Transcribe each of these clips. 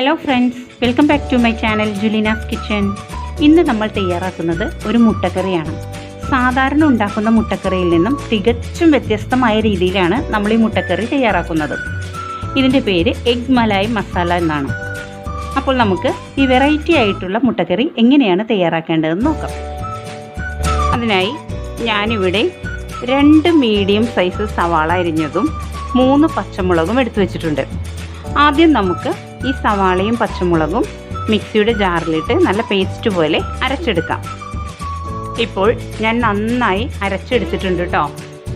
Hello friends, welcome back to my channel Juleena's kitchen. ഇന്ന് നമ്മൾ തയ്യാറാക്കുന്നത് ഒരു മുട്ടക്കറിയാണ്. സാധാരണ ഉണ്ടാക്കുന്ന മുട്ടക്കറിയിൽ നിന്നും തികച്ചും വ്യത്യസ്തമായ രീതിയിലാണ് നമ്മൾ ഈ മുട്ടക്കറി തയ്യാറാക്കുന്നത്. ഇതിൻ്റെ പേര് എഗ് മലായ് മസാല എന്നാണ്. അപ്പോൾ നമുക്ക് ഈ വെറൈറ്റി ആയിട്ടുള്ള മുട്ടക്കറി എങ്ങനെയാണ് തയ്യാറാക്കേണ്ടതെന്ന് നോക്കാം. അതിനായി ഞാനിവിടെ 2 മീഡിയം സൈസ് സവാള അരിഞ്ഞതും 3 പച്ചമുളകും എടുത്തു വെച്ചിട്ടുണ്ട്. ആദ്യം നമുക്ക് ഈ സവാളയും പച്ചമുളകും മിക്സിയുടെ ജാറിലിട്ട് നല്ല പേസ്റ്റ് പോലെ അരച്ചെടുക്കാം. ഇപ്പോൾ ഞാൻ നന്നായി അരച്ചെടുത്തിട്ടുണ്ട് കേട്ടോ.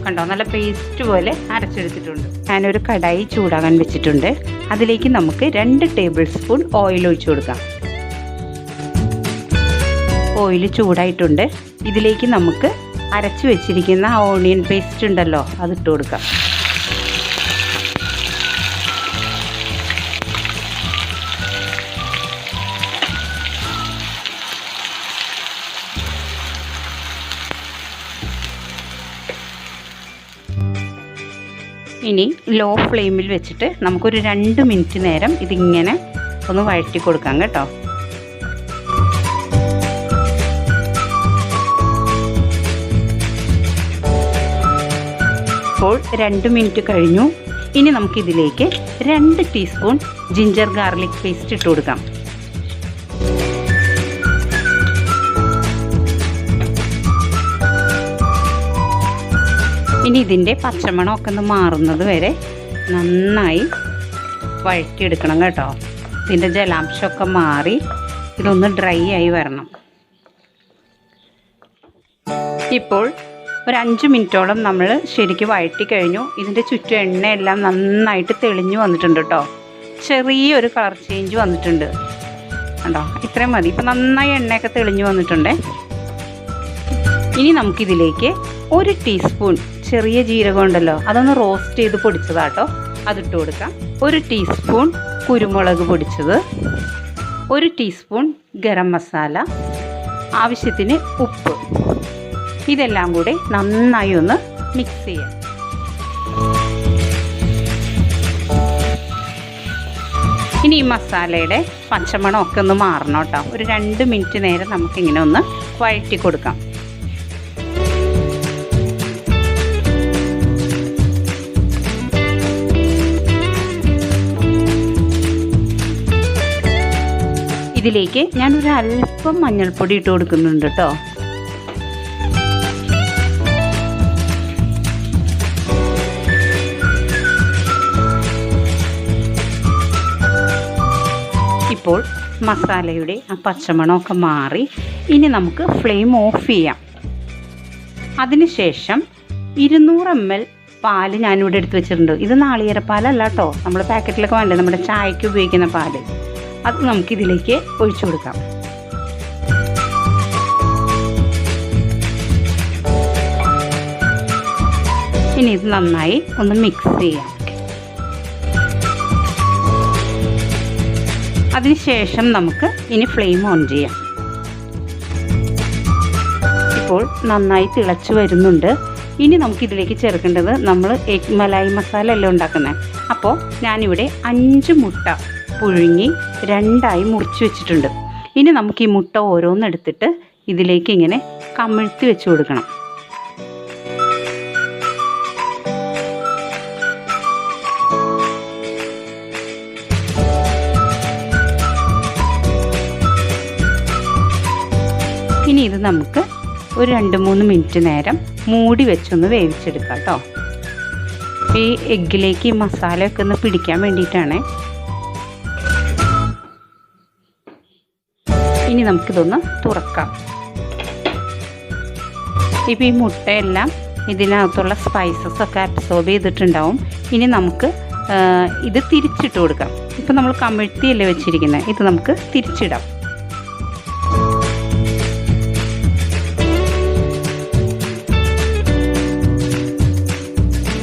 കണ്ടോ, നല്ല പേസ്റ്റ് പോലെ അരച്ചെടുത്തിട്ടുണ്ട്. ഞാനൊരു കടായി ചൂടാകാൻ വെച്ചിട്ടുണ്ട്. അതിലേക്ക് നമുക്ക് 2 ടേബിൾ സ്പൂൺ ഓയിൽ ഒഴിച്ചു കൊടുക്കാം. ഓയിൽ ചൂടായിട്ടുണ്ട്. ഇതിലേക്ക് നമുക്ക് അരച്ച് വെച്ചിരിക്കുന്ന ഓണിയൻ പേസ്റ്റ് ഉണ്ടല്ലോ, അതിട്ട് കൊടുക്കാം. ഇനി ലോ ഫ്ലെയിമിൽ വെച്ചിട്ട് നമുക്കൊരു 2 മിനിറ്റ് നേരം ഇതിങ്ങനെ ഒന്ന് വഴറ്റി കൊടുക്കാം കേട്ടോ. ഇപ്പോൾ 2 മിനിറ്റ് കഴിഞ്ഞു. ഇനി നമുക്കിതിലേക്ക് 2 ടീസ്പൂൺ ജിഞ്ചർ ഗാർലിക് പേസ്റ്റ് ഇട്ട് കൊടുക്കാം. ഇനി ഇതിൻ്റെ പച്ചമണമൊക്കെ ഒന്ന് മാറുന്നത് വരെ നന്നായി വഴറ്റിയെടുക്കണം കേട്ടോ. ഇതിൻ്റെ ജലാംശമൊക്കെ മാറി ഇതൊന്ന് ഡ്രൈ ആയി വരണം. ഇപ്പോൾ ഒരു 5 മിനിറ്റോളം നമ്മൾ ശരിക്കും വഴറ്റി കഴിഞ്ഞു. ഇതിൻ്റെ ചുറ്റും എണ്ണയെല്ലാം നന്നായിട്ട് തെളിഞ്ഞു വന്നിട്ടുണ്ട് കേട്ടോ. ചെറിയൊരു കളർ ചേഞ്ച് വന്നിട്ടുണ്ട് കണ്ടോ, ഇത്രയും മതി. ഇപ്പം നന്നായി എണ്ണയൊക്കെ തെളിഞ്ഞു വന്നിട്ടുണ്ട്. ഇനി നമുക്കിതിലേക്ക് 1 ടീസ്പൂൺ ചെറിയ ജീരകം ഉണ്ടല്ലോ, അതൊന്ന് റോസ്റ്റ് ചെയ്ത് പൊടിച്ചതാട്ടോ, അതിട്ട് കൊടുക്കാം. 1 ടീസ്പൂൺ കുരുമുളക് പൊടിച്ചത്, 1 ടീസ്പൂൺ ഗരം മസാല, ആവശ്യത്തിന് ഉപ്പ്. ഇതെല്ലാം കൂടെ നന്നായി ഒന്ന് മിക്സ് ചെയ്യാം. ഇനി ഈ മസാലയുടെ പച്ചമണമൊക്കെ ഒന്ന് മാറണം കേട്ടോ. ഒരു 2 മിനിറ്റ് നേരം നമുക്കിങ്ങനെ ഒന്ന് വഴറ്റി കൊടുക്കാം. ഇതിലേക്ക് ഞാനൊരു അല്പം മഞ്ഞൾപ്പൊടി ഇട്ട് കൊടുക്കുന്നുണ്ട് കേട്ടോ. ഇപ്പോൾ മസാലയുടെ ആ പച്ചമണമൊക്കെ മാറി. ഇനി നമുക്ക് ഫ്ലെയിം ഓഫ് ചെയ്യാം. അതിനുശേഷം 200 ml പാല് ഞാനിവിടെ എടുത്ത് വെച്ചിട്ടുണ്ട്. ഇത് നാളികേരപ്പാലല്ല കേട്ടോ, നമ്മൾ പാക്കറ്റിലൊക്കെ വേണ്ടേ, നമ്മുടെ ചായക്ക് ഉപയോഗിക്കുന്ന പാല്. അത് നമുക്കിതിലേക്ക് ഒഴിച്ചു കൊടുക്കാം. ഇനി ഇത് നന്നായി ഒന്ന് മിക്സ് ചെയ്യാം. അതിനുശേഷം നമുക്ക് ഇനി ഫ്ലെയിം ഓൺ ചെയ്യാം. ഇപ്പോൾ നന്നായി തിളച്ച് വരുന്നുണ്ട്. ഇനി നമുക്കിതിലേക്ക് ചേർക്കേണ്ടത്, നമ്മൾ എഗ് മലായി മസാല അല്ലേ ഉണ്ടാക്കുന്നത്. അപ്പോൾ ഞാനിവിടെ 5 മുട്ട പുഴുങ്ങി 2ആയി മുറിച്ച് വെച്ചിട്ടുണ്ട്. ഇനി നമുക്ക് ഈ മുട്ട ഓരോന്നെടുത്തിട്ട് ഇതിലേക്ക് ഇങ്ങനെ കമിഴ്ത്തി വെച്ച് കൊടുക്കണം. ഇനി ഇത് നമുക്ക് ഒരു 2-3 മിനിറ്റ് നേരം മൂടി വെച്ചൊന്ന് വേവിച്ചെടുക്കാം കേട്ടോ. ഈ എഗ്ഗിലേക്ക് ഈ മസാലയൊക്കെ ഒന്ന് പിടിക്കാൻ വേണ്ടിയിട്ടാണ്. ഇനി നമുക്കിതൊന്ന് തുറക്കാം. ഇപ്പോൾ ഈ മുട്ടയെല്ലാം ഇതിനകത്തുള്ള സ്പൈസസ് ഒക്കെ അബ്സോർബ് ചെയ്തിട്ടുണ്ടാവും. ഇനി നമുക്ക് ഇത് തിരിച്ചിട്ട് കൊടുക്കാം. ഇപ്പം നമ്മൾ കമിഴ്ത്തിയല്ലേ വെച്ചിരിക്കുന്നത്, ഇത് നമുക്ക് തിരിച്ചിടാം.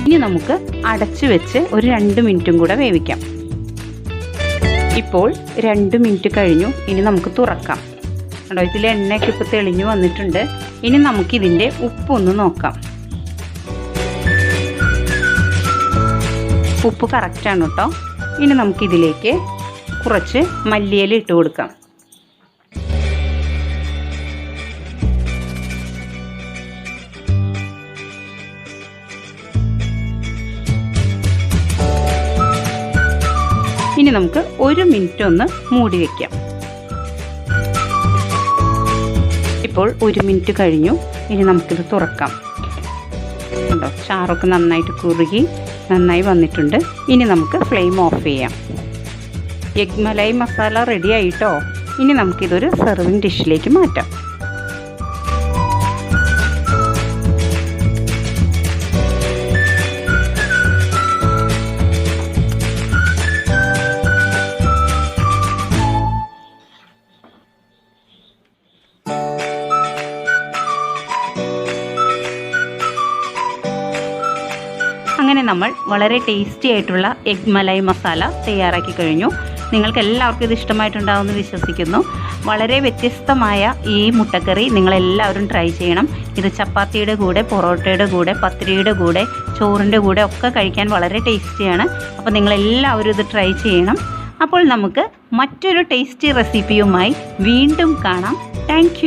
ഇനി നമുക്ക് അടച്ചു വെച്ച് ഒരു 2 മിനിറ്റും കൂടെ വേവിക്കാം. ഇപ്പോൾ 2 മിനിറ്റ് കഴിഞ്ഞു. ഇനി നമുക്ക് തുറക്കാം. കണ്ടോ, ഇതിൽ എണ്ണയൊക്കെ ഇപ്പോൾ തെളിഞ്ഞു വന്നിട്ടുണ്ട്. ഇനി നമുക്കിതിൻ്റെ ഉപ്പൊന്ന് നോക്കാം. ഉപ്പ് കറക്റ്റാണ് കേട്ടോ. ഇനി നമുക്കിതിലേക്ക് കുറച്ച് മല്ലിയില ഇട്ട് കൊടുക്കാം. ഇനി നമുക്ക് 1 മിനിറ്റ് ഒന്ന് മൂടി വയ്ക്കാം. ഇപ്പോൾ 1 മിനിറ്റ് കഴിഞ്ഞു. ഇനി നമുക്കിത് തുറക്കാം. കണ്ടോ, ചാറൊക്കെ നന്നായിട്ട് കുറുകി നന്നായി വന്നിട്ടുണ്ട്. ഇനി നമുക്ക് ഫ്ലെയിം ഓഫ് ചെയ്യാം. എഗ് മലായി മസാല റെഡി ആയിട്ടോ. ഇനി നമുക്കിതൊരു സെർവിങ് ഡിഷിലേക്ക് മാറ്റാം. അങ്ങനെ നമ്മൾ വളരെ ടേസ്റ്റി ആയിട്ടുള്ള എഗ് മലായി മസാല തയ്യാറാക്കി കഴിഞ്ഞു. നിങ്ങൾക്ക് എല്ലാവർക്കും ഇത് ഇഷ്ടമായിട്ടുണ്ടാവുമെന്ന് വിശ്വസിക്കുന്നു. വളരെ വ്യത്യസ്തമായ ഈ മുട്ടക്കറി നിങ്ങളെല്ലാവരും ട്രൈ ചെയ്യണം. ഇത് ചപ്പാത്തിയുടെ കൂടെ, പൊറോട്ടയുടെ കൂടെ, പത്തിരിയുടെ കൂടെ, ചോറിൻ്റെ കൂടെ ഒക്കെ കഴിക്കാൻ വളരെ ടേസ്റ്റിയാണ്. അപ്പോൾ നിങ്ങളെല്ലാവരും ഇത് ട്രൈ ചെയ്യണം. അപ്പോൾ നമുക്ക് മറ്റൊരു ടേസ്റ്റി റെസിപ്പിയുമായി വീണ്ടും കാണാം. താങ്ക്